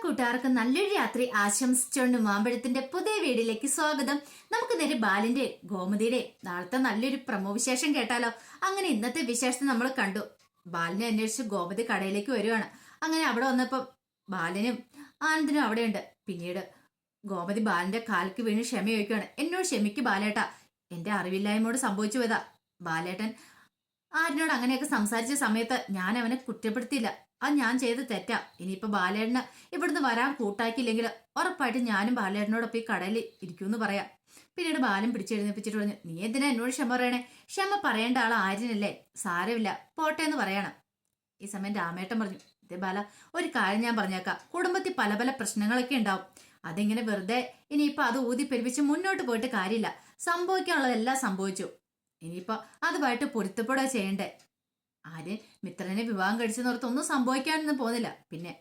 കൂട്ടുകാർക്ക് നല്ലൊരു രാത്രി ആശംസിച്ചുകൊണ്ട് മാമ്പഴത്തിന്റെ പുതിയ വീഡിയോയിലേക്ക് സ്വാഗതം. നമുക്ക് നേരെ ബാലിന്റെ ഗോമതിയുടെ നാളത്തെ നല്ലൊരു പ്രമോ വിശേഷം കേട്ടാലോ. അങ്ങനെ ഇന്നത്തെ വിശേഷം നമ്മൾ കണ്ടു. ബാലിനെ അന്വേഷിച്ച് ഗോമതി കടയിലേക്ക് വരുവാണ്. അങ്ങനെ അവിടെ വന്നപ്പോ ബാലനും ആനന്ദിനും അവിടെയുണ്ട്. പിന്നീട് ഗോമതി ബാലിന്റെ കാൽക്ക് വീണ് ക്ഷമ ചോദിക്കുകയാണ്. എന്നോട് ക്ഷമിക്ക് ബാലേട്ടാ, എന്റെ അറിവില്ലായ്മയോട് സംഭവിച്ചു പോയതാ. ബാലേട്ടൻ ആരിനോട് അങ്ങനെയൊക്കെ സംസാരിച്ച സമയത്ത് ഞാൻ അവനെ കുറ്റപ്പെടുത്തിയില്ല. അത് ഞാൻ ചെയ്ത് തെറ്റാ. ഇനിയിപ്പോ ബാലേട്ടന് ഇവിടുന്ന് വരാൻ കൂട്ടാക്കിയില്ലെങ്കിൽ ഉറപ്പായിട്ട് ഞാനും ബാലേട്ടനോടൊപ്പം ഈ കടയിൽ ഇരിക്കുമെന്ന് പറയാം. പിന്നീട് ബാലൻ പിടിച്ചെഴുന്നേപ്പിച്ചിട്ട് പറഞ്ഞു, നീ എന്തിനാ എന്നോട് ക്ഷമ പറയണേ? ക്ഷമ പറയേണ്ട ആൾ ആര്യനല്ലേ, സാരമില്ല പോട്ടെ എന്ന് പറയണം. ഈ സമയം രാമേട്ടൻ പറഞ്ഞു, ഇതേ ബാല, ഒരു കാര്യം ഞാൻ പറഞ്ഞേക്കാം. കുടുംബത്തിൽ പല പല പ്രശ്നങ്ങളൊക്കെ ഉണ്ടാവും. അതിങ്ങനെ വെറുതെ ഇനിയിപ്പോ അത് ഊതി പെരുപ്പിച്ച് മുന്നോട്ട് പോയിട്ട് കാര്യമില്ല. സംഭവിക്കാനുള്ളതെല്ലാം സംഭവിച്ചു. ഇനിയിപ്പോ അതുമായിട്ട് പൊരുത്തപ്പെടുക ചെയ്യണ്ടേ. ആര് മിത്രനെ വിവാഹം കഴിച്ചെന്നോർത്ത് ഒന്നും സംഭവിക്കാനൊന്നും പോകുന്നില്ല. പിന്നെ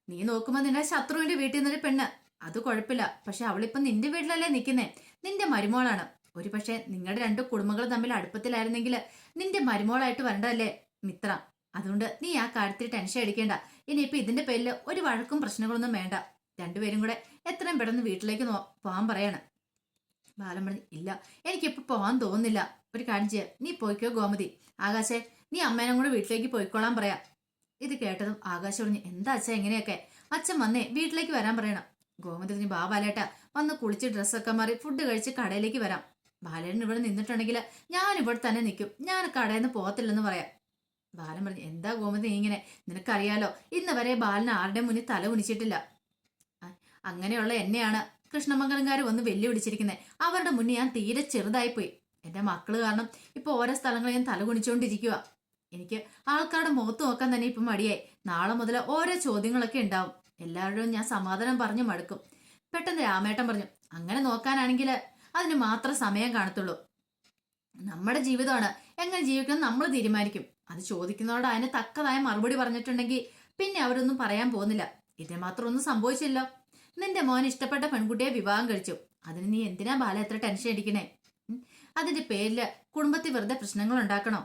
നീ നോക്കുമ്പോ നിന്റെ ശത്രുവിന്റെ വീട്ടിൽ നിന്നൊരു പെണ്ണ്, അത് കുഴപ്പമില്ല. പക്ഷെ അവളിപ്പം നിന്റെ വീട്ടിലല്ലേ നിൽക്കുന്നേ, നിന്റെ മരുമോളാണ്. ഒരു പക്ഷെ നിങ്ങളുടെ രണ്ട് കുടുംബങ്ങൾ തമ്മിൽ അടുപ്പത്തിലായിരുന്നെങ്കിൽ നിന്റെ മരുമോളായിട്ട് വരണ്ടല്ലേ മിത്ര. അതുകൊണ്ട് നീ ആ കാര്യത്തിൽ ടെൻഷൻ അടിക്കേണ്ട. ഇനിയിപ്പൊ ഇതിന്റെ പേരിൽ ഒരു വഴക്കും പ്രശ്നങ്ങളൊന്നും വേണ്ട. രണ്ടുപേരും കൂടെ എത്രയും പെട്ടെന്ന് വീട്ടിലേക്ക് പോകാൻ പറയാണ്. ബാലൻ പറഞ്ഞു, ഇല്ല എനിക്കിപ്പോ പോകാൻ തോന്നുന്നില്ല. ഒരു കാര്യം ചെയ്യാം, നീ പോയിക്കോ ഗോമതി. ആകാശേ, നീ അമ്മേനും കൂടെ വീട്ടിലേക്ക് പോയിക്കോളാൻ പറയാം. ഇത് കേട്ടതും ആകാശ് പറഞ്ഞു, എന്താ അച്ഛ എങ്ങനെയൊക്കെ? അച്ഛൻ വന്നേ വീട്ടിലേക്ക് വരാൻ പറയണം. ഗോമതി പറഞ്ഞു, ബാ ബാലേട്ടാ, വന്ന് കുളിച്ച് ഡ്രസ്സൊക്കെ മാറി ഫുഡ് കഴിച്ച് കടയിലേക്ക് വരാം. ബാലേട്ടൻ ഇവിടെ നിന്നിട്ടുണ്ടെങ്കിൽ ഞാൻ ഇവിടെ തന്നെ നിൽക്കും, ഞാൻ കടയിൽ നിന്ന് പോകത്തില്ലെന്ന് പറയാം. ബാലൻ പറഞ്ഞു, എന്താ ഗോമതി ഇങ്ങനെ? നിനക്കറിയാലോ ഇന്ന് വരെ ബാലൻ ആരുടെ മുന്നിൽ തല കുനിച്ചിട്ടില്ല. അങ്ങനെയുള്ള എന്നെയാണ് കൃഷ്ണമംഗലംകാർ വന്ന് വെല്ലുവിളിച്ചിരിക്കുന്നത്. അവരുടെ മുന്നിൽ ഞാൻ തീരെ ചെറുതായിപ്പോയി. എന്റെ മക്കള് കാരണം ഇപ്പൊ ഓരോ സ്ഥലങ്ങളിൽ ഞാൻ തലകുണിച്ചുകൊണ്ടിരിക്കുക. എനിക്ക് ആൾക്കാരുടെ മുഖത്ത് നോക്കാൻ തന്നെ ഇപ്പം മടിയായി. നാളെ മുതൽ ഓരോ ചോദ്യങ്ങളൊക്കെ ഉണ്ടാവും. എല്ലാവരോടും ഞാൻ സമാധാനം പറഞ്ഞു മടുക്കും. പെട്ടെന്ന് രാമേട്ടൻ പറഞ്ഞു, അങ്ങനെ നോക്കാനാണെങ്കിൽ അതിന് മാത്രം സമയം കാണത്തുള്ളൂ. നമ്മുടെ ജീവിതമാണ്, എങ്ങനെ ജീവിക്കണം നമ്മൾ തീരുമാനിക്കും. അത് ചോദിക്കുന്നതോടെ അതിന് തക്കതായ മറുപടി പറഞ്ഞിട്ടുണ്ടെങ്കിൽ പിന്നെ അവരൊന്നും പറയാൻ പോകുന്നില്ല. ഇതിന് മാത്രം ഒന്നും സംഭവിച്ചില്ലോ. നിന്റെ മോൻ ഇഷ്ടപ്പെട്ട പെൺകുട്ടിയെ വിവാഹം കഴിച്ചു. അതിന് നീ എന്തിനാ ബാല എത്ര ടെൻഷൻ അടിക്കണേ? അതിന്റെ പേരില് കുടുംബത്തിൽ വെറുതെ പ്രശ്നങ്ങൾ ഉണ്ടാക്കണോ?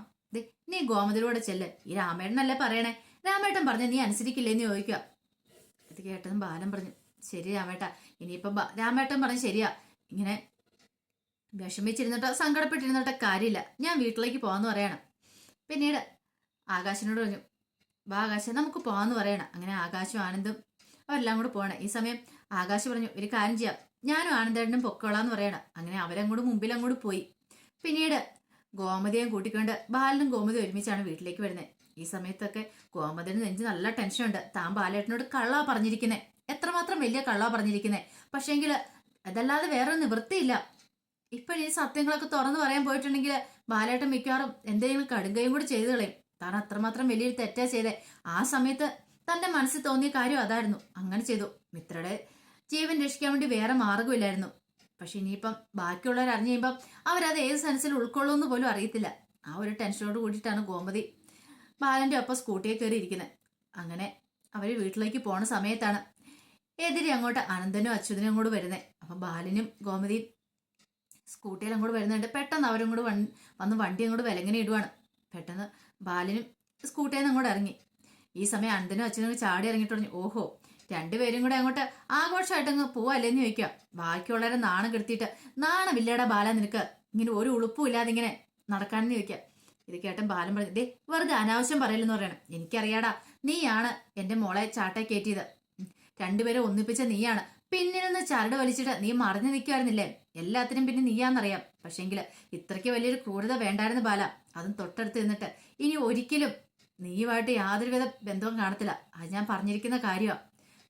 നീ ഗോമതിലൂടെ ചെല്ല്. ഈ രാമേട്ടനല്ലേ പറയണേ. രാമേട്ടൻ പറഞ്ഞ നീ അനുസരിക്കില്ലേന്ന് ചോദിക്കുക. ഇത് കേട്ടതും ബാലൻ പറഞ്ഞു, ശരി രാമേട്ട, ഇനിയിപ്പം രാമേട്ടൻ പറഞ്ഞു ശരിയാ. ഇങ്ങനെ വിഷമിച്ചിരുന്നിട്ടോ സങ്കടപ്പെട്ടിരുന്നിട്ടോ കാര്യമില്ല. ഞാൻ വീട്ടിലേക്ക് പോകാന്ന് പറയണം. പിന്നീട് ആകാശിനോട് പറഞ്ഞു, വാ ആകാശം നമുക്ക് പോകാന്ന് പറയണം. അങ്ങനെ ആകാശും ആനന്ദും അവരെല്ലാം കൂടെ പോകണം. ഈ സമയം ആകാശ് പറഞ്ഞു, ഒരു കാര്യം ചെയ്യാം, ഞാനും ആനന്ദേട്ടനും പൊക്കോളാന്ന് പറയണം. അങ്ങനെ അവരങ്ങോട്ട് മുമ്പിലങ്ങോട്ട് പോയി. പിന്നീട് ഗോമതിയും കൂട്ടിക്കൊണ്ട് ബാലനും ഗോമതി ഒരുമിച്ചാണ് വീട്ടിലേക്ക് വരുന്നത്. ഈ സമയത്തൊക്കെ ഗോമതിയുടെ നെഞ്ച് നല്ല ടെൻഷനുണ്ട്. താൻ ബാലേട്ടനോട് കള്ളാ പറഞ്ഞിരിക്കുന്നേ, എത്രമാത്രം വലിയ കള്ളാ പറഞ്ഞിരിക്കുന്നേ. പക്ഷേങ്കിൽ അതല്ലാതെ വേറെ നിവൃത്തിയില്ല. ഇപ്പൊ ഈ സത്യങ്ങളൊക്കെ തുറന്നു പറയാൻ പോയിട്ടുണ്ടെങ്കിൽ ബാലേട്ടൻ മിക്കവാറും എന്തെങ്കിലും കടുങ്കയും കൂടി ചെയ്തു കളയും. താൻ അത്രമാത്രം വലിയൊരു തെറ്റാ ചെയ്തേ. ആ സമയത്ത് തന്റെ മനസ്സിൽ തോന്നിയ കാര്യം അതായിരുന്നു. അങ്ങനെ ചെയ്തു. മിത്രയുടെ ജീവൻ രക്ഷിക്കാൻ വേണ്ടി വേറെ മാർഗമില്ലായിരുന്നു. പക്ഷെ ഇനിയിപ്പം ബാക്കിയുള്ളവർ അറിഞ്ഞു കഴിയുമ്പം അവരത് ഏത് സെൻസിൽ ഉൾക്കൊള്ളുമെന്ന് പോലും അറിയത്തില്ല. ആ ഒരു ടെൻഷനോട് കൂടിയിട്ടാണ് ഗോമതി ബാലന്റെ ഒപ്പം സ്കൂട്ടിയെ കയറി ഇരിക്കുന്നത്. അങ്ങനെ അവര് വീട്ടിലേക്ക് പോണ സമയത്താണ് എതിരെ അങ്ങോട്ട് അനന്തനും അച്യുതനും കൂടെ വരുന്നത്. അപ്പൊ ബാലനും ഗോമതിയും സ്കൂട്ടിയിൽ അങ്ങോട്ട് വരുന്നുണ്ട്. പെട്ടെന്ന് അവരും കൂടെ വന്ന് വണ്ടി അങ്ങോട്ട് വിലങ്ങനെ ഇടുവാണ്. പെട്ടെന്ന് ബാലനും സ്കൂട്ടിയിൽ നിന്ന് അങ്ങോട്ട് ഇറങ്ങി. ഈ സമയം അനന്തനും അച്ഛനും ചാടി ഇറങ്ങിയിട്ട് പറഞ്ഞു, ഓഹോ, രണ്ടുപേരും കൂടെ അങ്ങോട്ട് ആഘോഷമായിട്ട് അങ്ങ് പോവല്ലേന്ന് ചോദിക്കുക. ബാക്കിയുള്ളവരെ നാണം കെടുത്തിയിട്ട് നാണമില്ലേടാ ബാല നിനക്ക്, ഇങ്ങനെ ഒരു ഉളുപ്പും ഇല്ലാതെ ഇങ്ങനെ നടക്കാനെന്ന് ചോദിക്കുക. ഇത് കേട്ടൻ ബാലൻ പറഞ്ഞു, ദേ വെറുതെ അനാവശ്യം പറയില്ലെന്ന് പറയണം. എനിക്കറിയാടാ, നീയാണ് എന്റെ മോളെ ചാട്ട കയറ്റിയത്. രണ്ടുപേരെ ഒന്നിപ്പിച്ച നീയാണ്. പിന്നിൽ നിന്ന് ചരട് വലിച്ചിട്ട് നീ മറിഞ്ഞു നിൽക്കുമായിരുന്നില്ലേ? എല്ലാത്തിനും പിന്നെ നീയാന്നറിയാം. പക്ഷെങ്കിൽ ഇത്രയ്ക്ക് വലിയൊരു ക്രൂരത വേണ്ടായിരുന്നു ബാല. അതും തൊട്ടടുത്ത് നിന്നിട്ട്. ഇനി ഒരിക്കലും നീയുമായിട്ട് യാതൊരുവിധ ബന്ധവും കാണത്തില്ല. അത് ഞാൻ പറഞ്ഞിരിക്കുന്ന കാര്യമാണ്.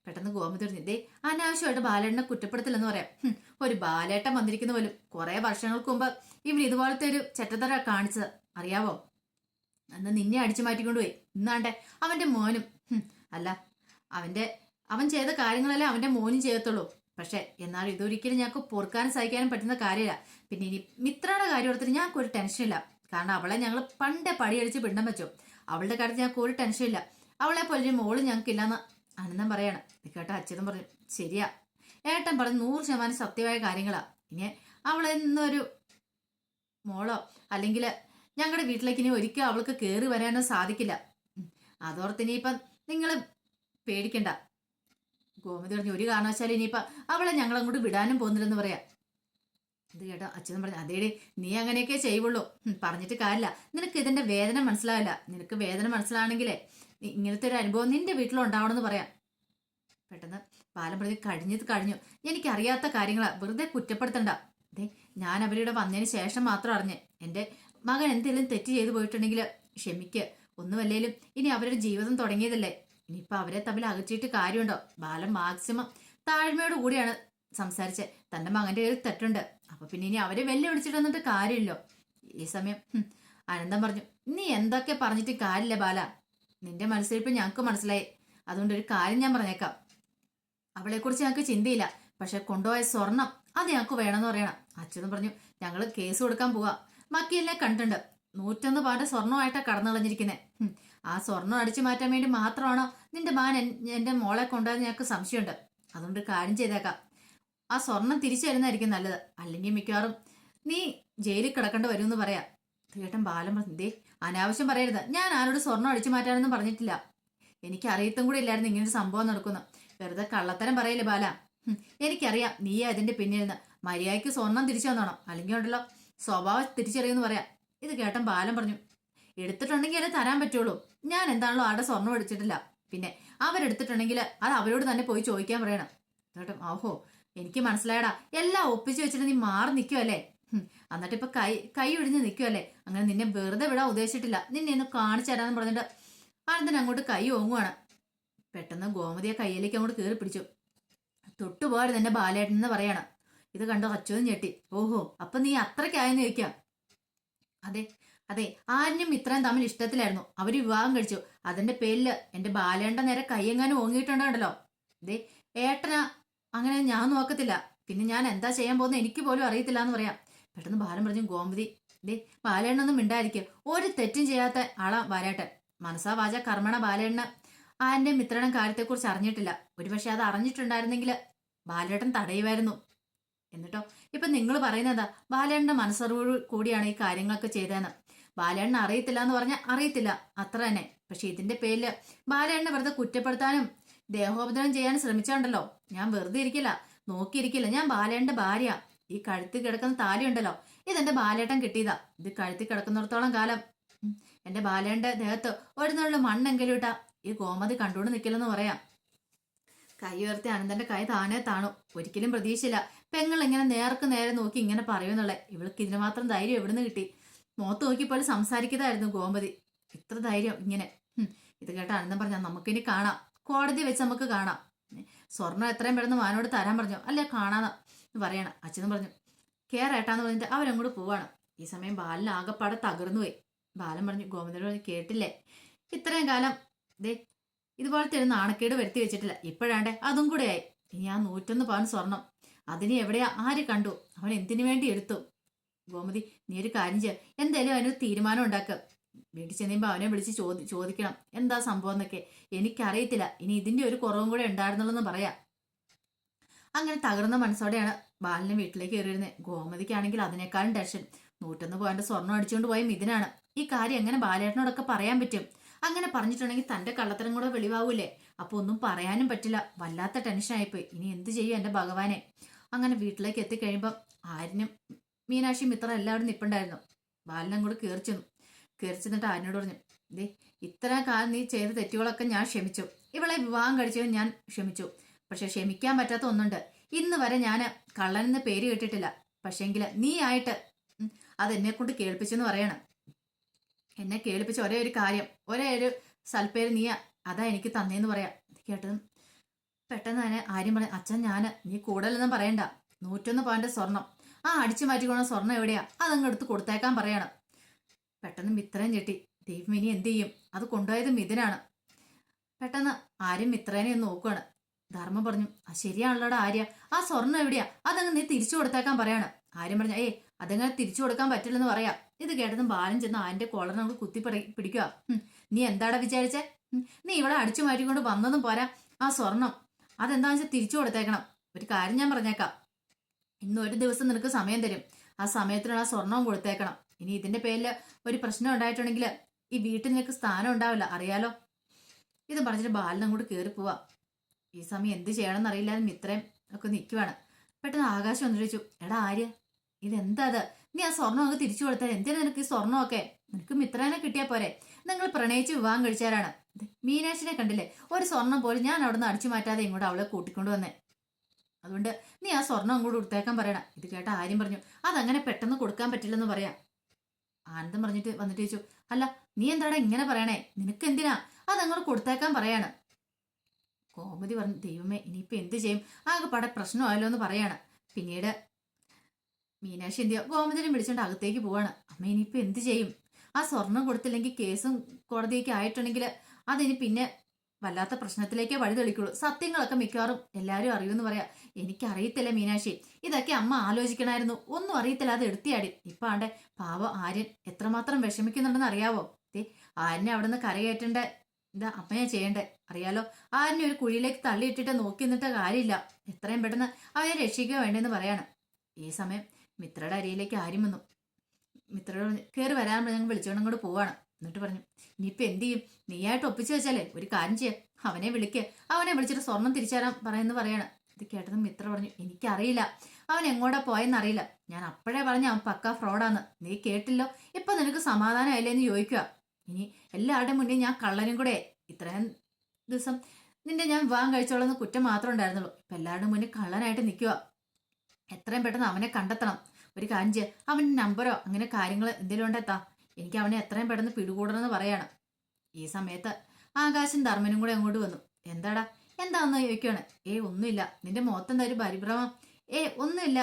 പെട്ടെന്ന് ഗോമതി പറഞ്ഞു, ഇതേ അനാവശ്യമായിട്ട് ബാലേട്ടനെ കുറ്റപ്പെടുത്തില്ലെന്ന് പറയാം. ഒരു ബാലേട്ടൻ വന്നിരിക്കുന്ന പോലും കുറെ വർഷങ്ങൾക്ക് മുമ്പ് ഇവൻ ഇതുപോലത്തെ ഒരു ചെറ്റത്തറ കാണിച്ചത് അറിയാവോ? അന്ന് നിന്നെ അടിച്ചു മാറ്റിക്കൊണ്ടുപോയി. ഇന്നാണ്ടെ അവന്റെ മോനും അല്ല, അവൻ ചെയ്ത കാര്യങ്ങളല്ലേ അവന്റെ മോനും ചെയ്യത്തുള്ളൂ. പക്ഷെ എന്നാൽ ഇതൊരിക്കലും ഞങ്ങൾക്ക് പൊറുക്കാനും സഹിക്കാനും പറ്റുന്ന കാര്യമില്ല. പിന്നെ ഇനി മിത്രയുടെ കാര്യം ഓർത്തിട്ട് ഞങ്ങൾക്ക് ഒരു ടെൻഷനില്ല. കാരണം അവളെ ഞങ്ങൾ പണ്ടേ പടിയടിച്ച് പിണ്ടം വെച്ചു. അവളുടെ കാര്യത്തിൽ ഞങ്ങൾക്ക് ഒരു ടെൻഷനില്ല. അവളെ പോലെ മോള് ഞങ്ങൾക്ക് ഇല്ലാന്ന് ആനന്ദം പറയണം. ഇത് കേട്ട അച്ഛനും പറഞ്ഞു, ശരിയാ, ഏട്ടൻ പറഞ്ഞ് 100% സത്യമായ കാര്യങ്ങളാ. ഇനി അവളെ നിന്നൊരു മോളോ അല്ലെങ്കിൽ ഞങ്ങളുടെ വീട്ടിലേക്ക് ഇനി ഒരിക്കലും അവൾക്ക് കയറി വരാനോ സാധിക്കില്ല. അതോർത്ത് ഇനിയിപ്പം നിങ്ങൾ പേടിക്കണ്ട. ഗോമതി പറഞ്ഞു ഒരു കാരണവശാലും ഇനിയിപ്പോ അവളെ ഞങ്ങൾ അങ്ങോട്ട് വിടാനും പോകുന്നില്ലെന്ന് പറയാം. ഇത് കേട്ടോ അച്ഛനും പറഞ്ഞു അതേടി നീ അങ്ങനെയൊക്കെ ചെയ്യുള്ളൂ, പറഞ്ഞിട്ട് കാര്യമില്ല, നിനക്ക് ഇതിന്റെ വേദന മനസ്സിലാവില്ല, നിനക്ക് വേദന മനസ്സിലാണെങ്കിലേ ഇങ്ങനത്തെ ഒരു അനുഭവം നിന്റെ വീട്ടിലുണ്ടാവണമെന്ന് പറയാം. പെട്ടെന്ന് ബാലൻ പറഞ്ഞു കഴിഞ്ഞത് കഴിഞ്ഞു, എനിക്കറിയാത്ത കാര്യങ്ങളാ, വെറുതെ കുറ്റപ്പെടുത്തണ്ട. അതെ ഞാൻ അവരിവിടെ വന്നതിന് ശേഷം മാത്രം അറിഞ്ഞ് എൻ്റെ മകൻ എന്തെങ്കിലും തെറ്റ് ചെയ്തു പോയിട്ടുണ്ടെങ്കിൽ ക്ഷമിക്ക്, ഒന്നുമല്ലേലും ഇനി അവരുടെ ജീവിതം തുടങ്ങിയതല്ലേ, ഇനിയിപ്പൊ അവരെ തമ്മിൽ അകറ്റിയിട്ട് കാര്യമുണ്ടോ. ബാലൻ മാക്സിമം താഴ്മയോട് കൂടിയാണ് സംസാരിച്ചത്. തന്റെ മകന്റെ കയ്യിൽ തെറ്റുണ്ട്, അപ്പൊ പിന്നെ ഇനി അവരെ വെല്ലുവിളിച്ചിട്ട് വന്നിട്ട് കാര്യമില്ലോ. ഈ സമയം അനന്തം പറഞ്ഞു നീ എന്തൊക്കെ പറഞ്ഞിട്ട് കാര്യമില്ല ബാല, നിന്റെ മനസ്സിലിപ്പോൾ ഞങ്ങൾക്ക് മനസ്സിലായി, അതുകൊണ്ട് ഒരു കാര്യം ഞാൻ പറഞ്ഞേക്കാം, അവളെക്കുറിച്ച് ഞങ്ങൾക്ക് ചിന്തയില്ല, പക്ഷെ കൊണ്ടുപോയ സ്വർണം അത് ഞങ്ങൾക്ക് വേണമെന്ന് പറയണം. അച്ഛനും പറഞ്ഞു ഞങ്ങൾ കേസ് കൊടുക്കാൻ പോവാ, വക്കീലിനെ കണ്ടിട്ടുണ്ട്, 101 പവന്റെ സ്വർണമായിട്ടാണ് കടന്നു കളഞ്ഞിരിക്കുന്നത്. ആ സ്വർണം അടിച്ചു മാറ്റാൻ വേണ്ടി മാത്രമാണോ നിന്റെ മകൻ എന്റെ മോളെ കൊണ്ടുപോയത് ഞങ്ങൾക്ക് സംശയമുണ്ട്. അതുകൊണ്ട് കാര്യം ചെയ്തേക്കാം, ആ സ്വർണം തിരിച്ചു തരുന്നതായിരിക്കും നല്ലത്, അല്ലെങ്കിൽ മിക്കവാറും നീ ജയിലിൽ കിടക്കേണ്ടി വരുമെന്ന് പറയാം. തീട്ടൻ ബാലൻ പറഞ്ഞു ദേ അനാവശ്യം പറയരുത്, ഞാൻ ആരോട് സ്വർണം അടിച്ചു മാറ്റാനൊന്നും പറഞ്ഞിട്ടില്ല, എനിക്ക് അറിയത്തും കൂടി ഇല്ലായിരുന്നു ഇങ്ങനൊരു സംഭവം നടക്കുന്നു, വെറുതെ കള്ളത്തരം പറയില്ലേ ബാല, എനിക്കറിയാം നീ അതിന്റെ പിന്നിൽ നിന്ന്, മര്യാദയ്ക്ക് സ്വർണം തിരിച്ചു വന്നോണം, അല്ലെങ്കിൽ ഉണ്ടല്ലോ സ്വഭാവം തിരിച്ചറിയുമെന്ന് പറയാം. ഇത് കേട്ടൻ ബാലൻ പറഞ്ഞു എടുത്തിട്ടുണ്ടെങ്കിൽ അത് തരാൻ പറ്റുള്ളൂ, ഞാൻ എന്താണല്ലോ ആരുടെ സ്വർണം എടുത്തിട്ടില്ല, പിന്നെ അവരെടുത്തിട്ടുണ്ടെങ്കിൽ അത് അവരോട് തന്നെ പോയി ചോദിക്കാൻ പറയണം. കേട്ടോ ഓഹോ എനിക്ക് മനസ്സിലായടാ, എല്ലാം ഒപ്പിച്ചു വെച്ചിട്ട് നീ മാറി നിൽക്കുവല്ലേ, എന്നിട്ട് ഇപ്പൊ കൈ ഒഴിഞ്ഞ് നിൽക്കുവല്ലേ, അങ്ങനെ നിന്നെ വെറുതെ വിടാൻ ഉദ്ദേശിച്ചിട്ടില്ല, നിന്നെ ഒന്ന് കാണിച്ചു തരാന്ന് പറഞ്ഞിട്ട് ആനന്ദൻ അങ്ങോട്ട് കൈ ഓങ്ങുവാണ്. പെട്ടെന്ന് ഗോമതിയെ കയ്യിലേക്ക് അങ്ങോട്ട് കയറി പിടിച്ചു. തൊട്ടുപോയത് എന്റെ ബാലേട്ടൻ എന്ന് പറയാണ്. ഇത് കണ്ടോ അച്ഛനും ഞെട്ടി. ഓഹോ അപ്പൊ നീ അത്രയ്ക്കായെന്ന് ചോദിക്കാം. അതെ അതെ ആര്യനും ഇത്രയും തമ്മിൽ ഇഷ്ടത്തിലായിരുന്നു, അവര് വിവാഹം കഴിച്ചു, അതിന്റെ പേരില് എന്റെ ബാലേട്ടൻ നേരെ കയ്യെങ്ങാനും ഓങ്ങിയിട്ടുണ്ടല്ലോ. അതെ ഏട്ടനാ അങ്ങനെ ഞാൻ നോക്കത്തില്ല, പിന്നെ ഞാൻ എന്താ ചെയ്യാൻ പോകുന്നത് എനിക്ക് പോലും അറിയത്തില്ല എന്ന് പറയാം. പെട്ടെന്ന് ബാലൻ പറഞ്ഞു ഗോമതി ദേ ബാലേണ്ണൊന്നും മിണ്ടായിരിക്കും, ഒരു തെറ്റും ചെയ്യാത്ത ആളാ ബാലേട്ടൻ, മനസാ വാച കർമ്മണ ബാലേണ്ണ ആന്റെ മിത്രയുടെ കാര്യത്തെക്കുറിച്ച് അറിഞ്ഞിട്ടില്ല, ഒരുപക്ഷെ അത് അറിഞ്ഞിട്ടുണ്ടായിരുന്നെങ്കിൽ ബാലേട്ടൻ തടയുമായിരുന്നു. എന്നിട്ടോ ഇപ്പൊ നിങ്ങൾ പറയുന്നതാ ബാലേട്ടന്റെ മനസ്സറിവ് കൂടിയാണ് ഈ കാര്യങ്ങളൊക്കെ ചെയ്തതെന്ന്. ബാലേട്ടൻ അറിയത്തില്ല എന്ന് പറഞ്ഞാൽ അറിയത്തില്ല അത്ര തന്നെ, പക്ഷെ ഇതിന്റെ പേരില് ബാലേട്ടനെ വെറുതെ കുറ്റപ്പെടുത്താനും ദേഹോപദ്രവം ചെയ്യാനും ശ്രമിച്ചാണ്ടല്ലോ, ഞാൻ വെറുതെ ഇരിക്കില്ല, നോക്കിയിരിക്കില്ല, ഞാൻ ബാലേട്ടന്റെ ഭാര്യ, ഈ കഴുത്തിൽ കിടക്കുന്ന താലി ഉണ്ടല്ലോ ഇതെന്റെ ബാലേട്ടൻ കിട്ടിയതാ, ഇത് കഴുത്തിൽ കിടക്കുന്നിടത്തോളം കാലം എന്റെ ബാലേട്ടന്റെ ദേഹത്ത് ഒരു നുള്ള മണ്ണെങ്കിലും ഇട്ടാ ഈ ഗോമതി കണ്ടുകൊണ്ട് നിൽക്കില്ലെന്ന് പറയാം. കൈ ഉയർത്തി അനന്തന്റെ കൈ താനേ താണു. ഒരിക്കലും പ്രതീക്ഷയില്ല പെങ്ങൾ ഇങ്ങനെ നേർക്ക് നേരെ നോക്കി ഇങ്ങനെ പറയുന്നുള്ളേ, ഇവൾക്ക് ഇതിന് മാത്രം ധൈര്യം എവിടുന്ന് കിട്ടി, മുഖത്ത് നോക്കിപ്പോൾ സംസാരിക്കുന്നതായിരുന്നു ഗോമതി, ഇത്ര ധൈര്യം ഇങ്ങനെ. ഇത് കേട്ട അനന്തൻ പറഞ്ഞാൽ നമുക്കിനി കാണാം, കോടതി വെച്ച് നമുക്ക് കാണാം, സ്വർണം എത്രയും പെട്ടെന്ന് മാനോട് തരാൻ പറഞ്ഞു, അല്ലെ കാണാന്ന് പറയണം. അച്ഛനും പറഞ്ഞു കേറേട്ടാന്ന് പറഞ്ഞിട്ട് അവരങ്ങോട്ട് പോവാണ്. ഈ സമയം ബാലൻ ആകെപ്പാടെ തകർന്നു പോയി. ബാലൻ പറഞ്ഞു ഗോമതിയോട് പറഞ്ഞു കേട്ടില്ലേ, ഇത്രയും കാലം ദേ ഇതുപോലത്തെ ഒരു നാണക്കേട് വരുത്തി വെച്ചിട്ടില്ല, ഇപ്പോഴാണ്ടേ അതും കൂടെ ആയി, ഇനി ആ 101 പവൻ സ്വർണം അതിന് എവിടെയാ ആര് കണ്ടു, അവൻ എന്തിനു വേണ്ടി എടുത്തു. ഗോമതി നീ ഒരു കാര്യം ചെയ്യ, എന്തായാലും അവനൊരു തീരുമാനം ഉണ്ടാക്കുക, വീട്ടിൽ ചെന്നുമ്പോൾ അവനെ വിളിച്ച് ചോദിക്കണം എന്താ സംഭവം എന്നൊക്കെ, എനിക്കറിയത്തില്ല, ഇനി ഇതിന്റെ ഒരു കുറവും കൂടെ ഉണ്ടായിരുന്നുള്ളെന്ന് പറയാം. അങ്ങനെ തകർന്ന മനസ്സോടെയാണ് ബാലനെ വീട്ടിലേക്ക് കയറിയിരുന്നത്. ഗോമതിക്കാണെങ്കിൽ അതിനേക്കാളും ടെൻഷൻ, 101 പവന്റെ സ്വർണം അടിച്ചുകൊണ്ട് പോയ മിഥുനാണ്, ഈ കാര്യം എങ്ങനെ ബാലേട്ടനോടൊക്കെ പറയാൻ പറ്റും, അങ്ങനെ പറഞ്ഞിട്ടുണ്ടെങ്കിൽ തന്റെ കള്ളത്തരം കൂടെ വെളിവാവൂലേ, അപ്പൊ ഒന്നും പറയാനും പറ്റില്ല, വല്ലാത്ത ടെൻഷനായിപ്പോയി, ഇനി എന്ത് ചെയ്യും എന്റെ ഭഗവാനെ. അങ്ങനെ വീട്ടിലേക്ക് എത്തിക്കഴിയുമ്പം ആര്യനും മീനാക്ഷി മിത്രം എല്ലാവരും നിപ്പുണ്ടായിരുന്നു. ബാലനും കൂടെ കയറിച്ചെന്നിട്ട് ആര്യനോട് പറഞ്ഞു ദേ ഇത്രയും കാലം നീ ചെയ്ത തെറ്റുകളൊക്കെ ഞാൻ ക്ഷമിച്ചു, ഇവളെ വിവാഹം കഴിച്ചത് ഞാൻ ക്ഷമിച്ചു, പക്ഷെ ക്ഷമിക്കാൻ പറ്റാത്ത ഒന്നുണ്ട്, ഇന്ന് വരെ ഞാൻ കള്ളനെന്ന് പേര് കേട്ടിട്ടില്ല, പക്ഷെങ്കിൽ നീ ആയിട്ട് അതെന്നെ കൊണ്ട് കേൾപ്പിച്ചെന്ന് പറയണം, എന്നെ കേൾപ്പിച്ച ഒരേ ഒരു കാര്യം, ഒരേ ഒരു സൽപ്പേര് നീ അതാ എനിക്ക് തന്നേന്ന് പറയാം. കേട്ടതും പെട്ടെന്ന് തന്നെ ആര്യം പറയാം അച്ഛൻ നീ കൂടുതലൊന്നും പറയണ്ട, 101 പവന്റെ സ്വർണം ആ അടിച്ചു മാറ്റിക്കൊണ്ട സ്വർണം എവിടെയാ അതങ്ങ് എടുത്ത് കൊടുത്തേക്കാൻ പറയണം. പെട്ടെന്ന് മിത്രൻ ചെട്ടി, ദൈവം ഇനി എന്ത് ചെയ്യും, അത് കൊണ്ടുപോയത് മിഥുനാണ്. പെട്ടെന്ന് ആര്യം മിത്രേനെ ഒന്ന് നോക്കുകയാണ്. ധർമ്മം പറഞ്ഞു ശരിയാണല്ലോടാ ആര്യ, ആ സ്വർണം എവിടെയാ അതങ്ങ് നീ തിരിച്ചു കൊടുത്തേക്കാൻ പറയാണ്. ആര്യം പറഞ്ഞ അതങ്ങനെ തിരിച്ചു കൊടുക്കാൻ പറ്റില്ലെന്ന് പറയാം. ഇത് കേട്ടതും ബാലൻ ചെന്ന് ആന്റെ കോളറിനെ നമുക്ക് കുത്തി പിടിക്കുക. നീ എന്താടാ വിചാരിച്ചേ, നീ ഇവിടെ അടിച്ചു മാറ്റിക്കൊണ്ട് വന്നതും പോരാ, ആ സ്വർണം അതെന്താന്ന് വെച്ചാൽ തിരിച്ചു കൊടുത്തേക്കണം. ഒരു കാര്യം ഞാൻ പറഞ്ഞേക്കാം, ഇന്ന് ഒരു ദിവസം നിനക്ക് സമയം തരും, ആ സമയത്തിനുള്ള ആ സ്വർണവും കൊടുത്തേക്കണം. ഇനി ഇതിന്റെ പേരിൽ ഒരു പ്രശ്നം ഉണ്ടായിട്ടുണ്ടെങ്കിൽ ഈ വീട്ടിൽ നിനക്ക് സ്ഥാനം ഉണ്ടാവില്ല, അറിയാലോ. ഇത് പറഞ്ഞിട്ട് ബാലൻ അങ്ങോട്ട് കയറി പോവാ. ഈ സമയം എന്ത് ചെയ്യണമെന്ന് അറിയില്ലാതെ മിത്രയും ഒക്കെ നിൽക്കുവാണ്. പെട്ടെന്ന് ആകാശം വന്നിട്ട് ചോദിച്ചു, എടാ ആര്യ, ഇതെന്താ അത്? നീ ആ സ്വർണ്ണം അങ്ങ് തിരിച്ചു കൊടുത്താൽ എന്തിനാ നിനക്ക് ഈ സ്വർണ്ണമൊക്കെ? നിനക്ക് മിത്രനെ കിട്ടിയാ പോരെ? നിങ്ങൾ പ്രണയിച്ച് വിവാഹം കഴിച്ചാരാണ്. മീനാക്ഷിനെ കണ്ടില്ലേ, ഒരു സ്വർണം പോലും ഞാൻ അവിടെ നിന്ന് അടിച്ചു മാറ്റാതെ ഇങ്ങോട്ട് അവളെ കൂട്ടിക്കൊണ്ടു വന്നേ. അതുകൊണ്ട് നീ ആ സ്വർണം അങ്ങോട്ട് കൊടുത്തേക്കാൻ പറയണം. ഇത് കേട്ട ആര്യം പറഞ്ഞു, അതങ്ങനെ പെട്ടെന്ന് കൊടുക്കാൻ പറ്റില്ലെന്ന് പറയാം. ആനന്ദം പറഞ്ഞിട്ട് വന്നിട്ട് ചോദിച്ചു, അല്ല നീ എന്താടാ ഇങ്ങനെ പറയണേ, നിനക്ക് എന്തിനാ അതങ്ങോട്ട് കൊടുത്തേക്കാൻ പറയാണ്. കോമതി പറഞ്ഞു, ദൈവമേ ഇനിയിപ്പൊ എന്ത് ചെയ്യും, ആകെപ്പാടെ പ്രശ്നമായല്ലോ എന്ന് പറയാണ്. പിന്നീട് മീനാക്ഷി എന്തിയോ ഗോമതിനെ വിളിച്ചോണ്ട് അകത്തേക്ക് പോവാണ്. അമ്മ ഇനിയിപ്പൊ എന്ത് ചെയ്യും? ആ സ്വർണം കൊടുത്തില്ലെങ്കിൽ കേസും കോടതിയൊക്കെ ആയിട്ടുണ്ടെങ്കിൽ അതിന് പിന്നെ വല്ലാത്ത പ്രശ്നത്തിലേക്കേ വഴി തെളിക്കുള്ളൂ. സത്യങ്ങളൊക്കെ മിക്കവാറും എല്ലാവരും അറിയുമെന്ന് പറയാ. എനിക്കറിയത്തില്ല മീനാക്ഷി, ഇതൊക്കെ അമ്മ ആലോചിക്കണമായിരുന്നു. ഒന്നും അറിയത്തില്ല, അത് എടുത്തിയാടി. ഇപ്പൊ ആണ്ടെ പാവം ആര്യൻ എത്രമാത്രം വിഷമിക്കുന്നുണ്ടെന്ന് അറിയാവോ? ആര്യനെ അവിടെ നിന്ന് കരകയറ്റേണ്ട എന്താ അമ്മയാ ചെയ്യണ്ടേ അറിയാലോ. ആര്യനെ ഒരു കുഴിയിലേക്ക് തള്ളിയിട്ടിട്ട് നോക്കി നിന്നിട്ട് കാര്യമില്ല. എത്രയും പെട്ടെന്ന് അവനെ രക്ഷിക്കുക വേണ്ടെന്ന് പറയാണ്. ഈ സമയം മിത്രയുടെ അരിയിലേക്ക് ആര്യം വന്നു. മിത്രയോട് കയറി വരാൻ ഞങ്ങൾ വിളിച്ചോണ്ടും കൂടെ പോവാണ്. എന്നിട്ട് പറഞ്ഞു, ഇനിയിപ്പൊ എന്ത് ചെയ്യും? നീയായിട്ട് ഒപ്പിച്ചു വെച്ചാലേ ഒരു കാര്യം ചെയ്യാം, അവനെ വിളിക്ക്, അവനെ വിളിച്ചിട്ട് സ്വർണം തിരിച്ചു തരാൻ പറയുന്നു പറയാണ്. ഇത് കേട്ടതും മിത്ര പറഞ്ഞു, എനിക്കറിയില്ല, അവൻ എങ്ങോട്ടാ പോയെന്നറിയില്ല. ഞാൻ അപ്പോഴേ പറഞ്ഞ അവൻ പക്കാ ഫ്രോഡാന്ന്. നീ കേട്ടില്ലോ? ഇപ്പൊ നിനക്ക് സമാധാനമായില്ലേ എന്ന് ചോദിക്കുക. ഇനി എല്ലാവരുടെ മുന്നിൽ ഞാൻ കള്ളനും കൂടെ. ഇത്രയും ദിവസം നിന്റെ ഞാൻ വിവാഹം കഴിച്ചോളെന്ന് കുറ്റം മാത്രമേ ഉണ്ടായിരുന്നുള്ളൂ. ഇപ്പൊ എല്ലാവരുടെ മുന്നിൽ കള്ളനായിട്ട് നിൽക്കുക. എത്രയും പെട്ടെന്ന് അവനെ കണ്ടെത്തണം. ഒരു കാര്യം ചെയ്യുക, അവൻ്റെ നമ്പറോ അങ്ങനെ കാര്യങ്ങൾ എന്തെങ്കിലും ഉണ്ടെത്താ, എനിക്ക് അവനെ എത്രയും പെട്ടെന്ന് പിടികൂടണമെന്ന് പറയാണ്. ഈ സമയത്ത് ആകാശം ധർമ്മനും കൂടെ അങ്ങോട്ട് വന്നു. എന്താടാ എന്താന്ന് ചോദിക്കുകയാണ്. ഒന്നുമില്ല, നിന്റെ മുഖത്തെന്താ ഒരു പരിഭ്രമം? ഒന്നുമില്ല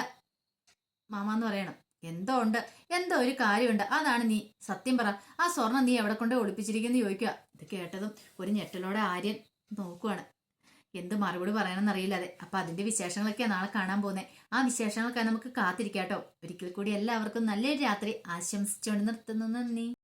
മാമാന്ന് പറയണം. എന്തോ ഉണ്ട്, എന്തോ ഒരു കാര്യമുണ്ട്, അതാണ്. നീ സത്യം പറ, ആ സ്വർണം നീ എവിടെ കൊണ്ട് ഒളിപ്പിച്ചിരിക്കുന്നു ചോദിക്കുക. ഇത് കേട്ടതും ഒരു ഞെട്ടലോടെ ആര്യൻ നോക്കുവാണ്. എന്ത് മറുപടി പറയണമെന്ന് അറിയില്ലാതെ. അപ്പൊ അതിന്റെ വിശേഷങ്ങളൊക്കെയാണ് നാളെ കാണാൻ പോകുന്നത്. ആ വിശേഷങ്ങളൊക്കെ നമുക്ക് കാത്തിരിക്കാട്ടോ. ഒരിക്കൽ കൂടി എല്ലാവർക്കും നല്ലൊരു രാത്രി ആശംസിച്ചുകൊണ്ട് നിർത്തുന്നു. നന്ദി.